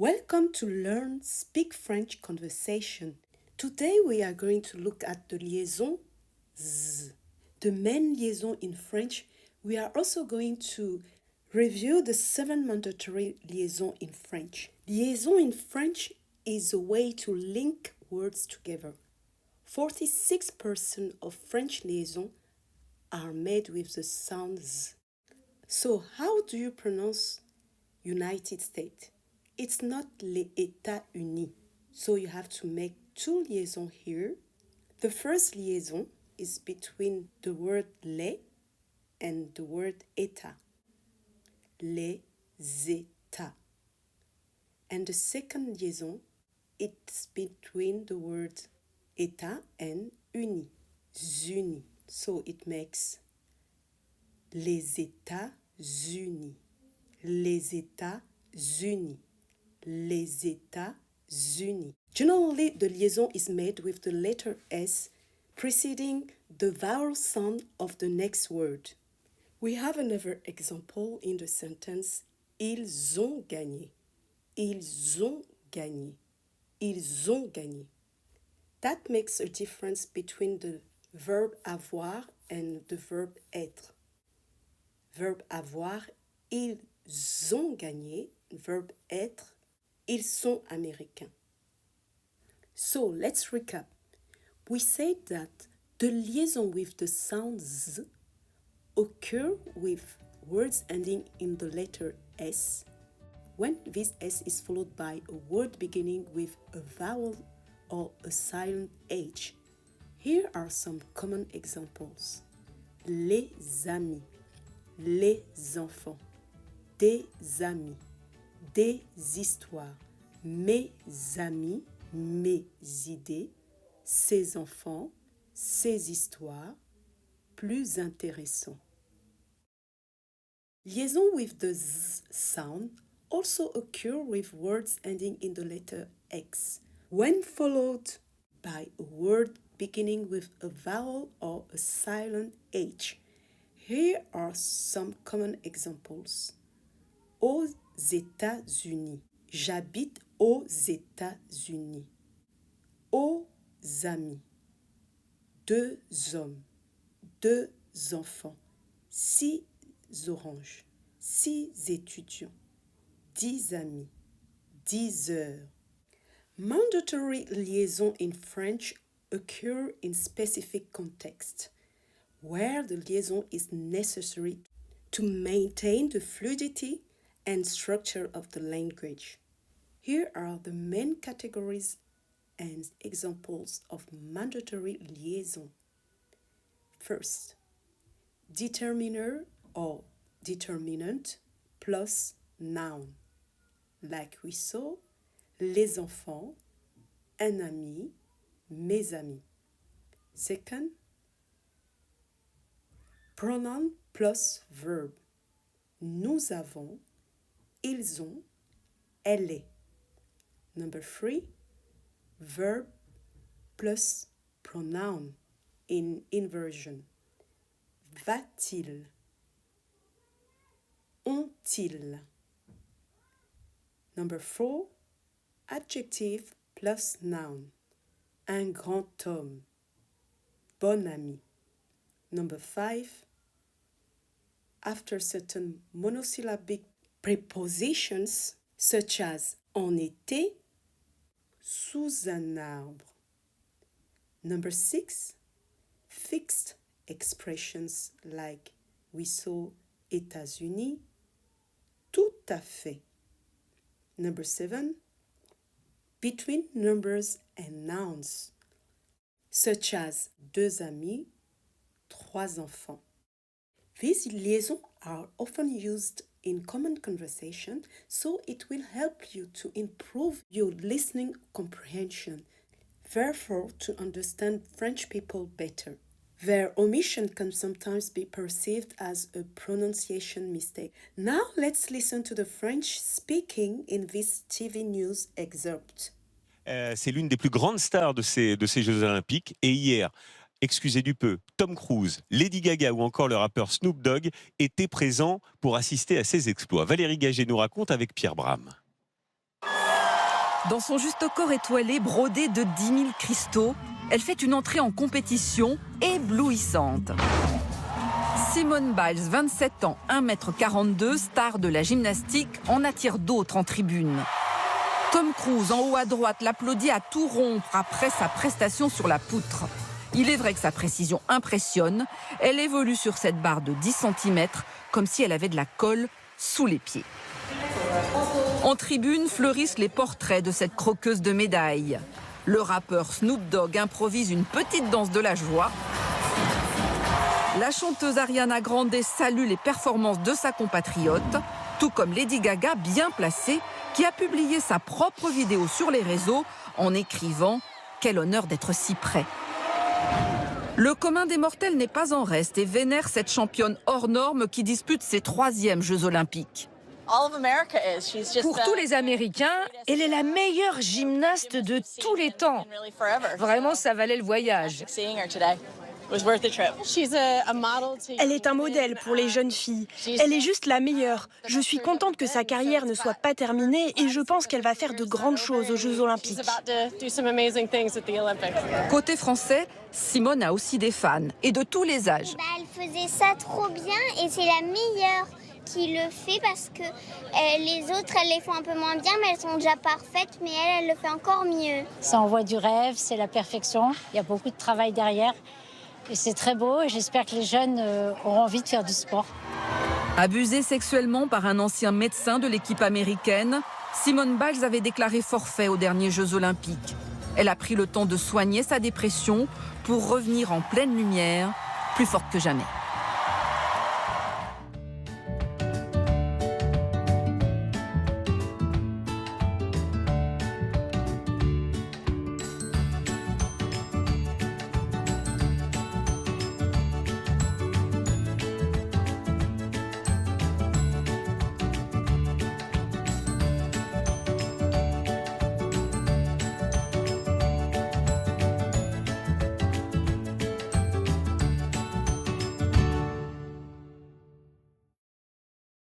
Welcome to Learn Speak French Conversation. Today we are going to look at the liaison z, the main liaison in French. We are also going to review the 7 mandatory liaisons in French. Liaison in French is a way to link words together. 46% of French liaisons are made with the sound z. So how do you pronounce United States? It's not les États-Unis. So you have to make 2 liaisons here. The first liaison is between the word les and the word État. Les États. And the second liaison, it's between the word État and Unis. Unis. So it makes les États-Unis. Les États-Unis. Les États-Unis. Generally, the liaison is made with the letter S preceding the vowel sound of the next word. We have another example in the sentence Ils ont gagné. Ils ont gagné. Ils ont gagné. That makes a difference between the verb avoir and the verb être. Verbe avoir, ils ont gagné. Verbe être, ils sont américains. So let's recap. We said that the liaison with the sound Z occur with words ending in the letter S when this S is followed by a word beginning with a vowel or a silent H. Here are some common examples. Les amis, les enfants, des amis, des histoires, mes amis, mes idées, ses enfants, ses histoires, plus intéressant. Liaison with the Z sound also occur with words ending in the letter X, when followed by a word beginning with a vowel or a silent H. Here are some common examples. Aux États-Unis. J'habite aux États-Unis. Aux amis. 2 hommes. 2 enfants. 6 oranges. 6 étudiants. 10 amis. 10 heures. Mandatory liaison in French occur in specific contexts, where the liaison is necessary to maintain the fluidity and structure of the language. Here are the main categories and examples of mandatory liaison. First, determiner or determinant plus noun, like we saw, les enfants, un ami, mes amis. Second, pronoun plus verb. Nous avons, ils ont, elle est. Number 3, verb plus pronoun in inversion. Va-t-il? Ont-ils? Number 4, adjective plus noun. Un grand homme. Bon ami. Number 5, after certain monosyllabic prepositions such as en été, sous un arbre. Number 6, fixed expressions like we saw États-Unis, tout à fait. Number 7, between numbers and nouns such as 2 amis, 3 enfants. These liaisons are often used in common conversation, so it will help you to improve your listening comprehension, therefore to understand French people better. Their omission can sometimes be perceived as a pronunciation mistake. Now let's listen to the French speaking in this TV news excerpt. C'est l'une des plus grandes stars de ces Jeux Olympiques. Et hier, excusez du peu, Tom Cruise, Lady Gaga ou encore le rappeur Snoop Dogg étaient présents pour assister à ces exploits. Valérie Gagé nous raconte avec Pierre Bram. Dans son juste corps étoilé, brodé de 10 000 cristaux, elle fait une entrée en compétition éblouissante. Simone Biles, 27 ans, 1,42 m, star de la gymnastique, en attire d'autres en tribune. Tom Cruise, en haut à droite, l'applaudit à tout rompre après sa prestation sur la poutre. Il est vrai que sa précision impressionne. Elle évolue sur cette barre de 10 cm, comme si elle avait de la colle sous les pieds. En tribune fleurissent les portraits de cette croqueuse de médailles. Le rappeur Snoop Dogg improvise une petite danse de la joie. La chanteuse Ariana Grande salue les performances de sa compatriote, tout comme Lady Gaga, bien placée, qui a publié sa propre vidéo sur les réseaux en écrivant « Quel honneur d'être si près ». Le commun des mortels n'est pas en reste et vénère cette championne hors norme qui dispute ses 3e Jeux olympiques. Pour tous les Américains, elle est la meilleure gymnaste de tous les temps. Vraiment, ça valait le voyage. Elle est un modèle pour les jeunes filles. Elle est juste la meilleure. Je suis contente que sa carrière ne soit pas terminée et je pense qu'elle va faire de grandes choses aux Jeux Olympiques. Côté français, Simone a aussi des fans et de tous les âges. Elle faisait ça trop bien et c'est la meilleure qui le fait parce que les autres, elles les font un peu moins bien, mais elles sont déjà parfaites, mais elle le fait encore mieux. Ça envoie du rêve, c'est la perfection. Il y a beaucoup de travail derrière. Et c'est très beau et j'espère que les jeunes auront envie de faire du sport. Abusée sexuellement par un ancien médecin de l'équipe américaine, Simone Biles avait déclaré forfait aux derniers Jeux olympiques. Elle a pris le temps de soigner sa dépression pour revenir en pleine lumière, plus forte que jamais.